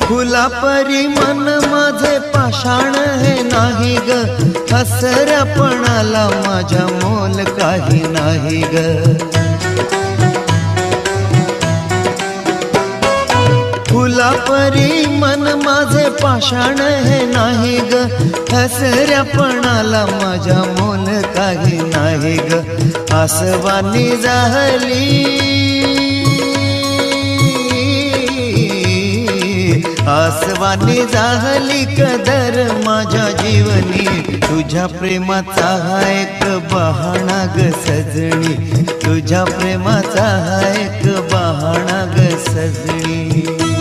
फुला परी मन माझे पाषाण हे नाही ग, हसऱ्यापणाला माझ्या मोल काही नाही ग। फुला परी मन माझे पाषाण हे नाही ग, हसऱ्यापणाला माझ्या मोल काही नाही ग। आसवानी जाहली, आसवानी जाहली कदर माझ्या जीवनी, तुझ्या प्रेमाचा हा एक बहाणा ग सजनी, तुझ्या प्रेमाचा हा एक बहाणा ग सजनी।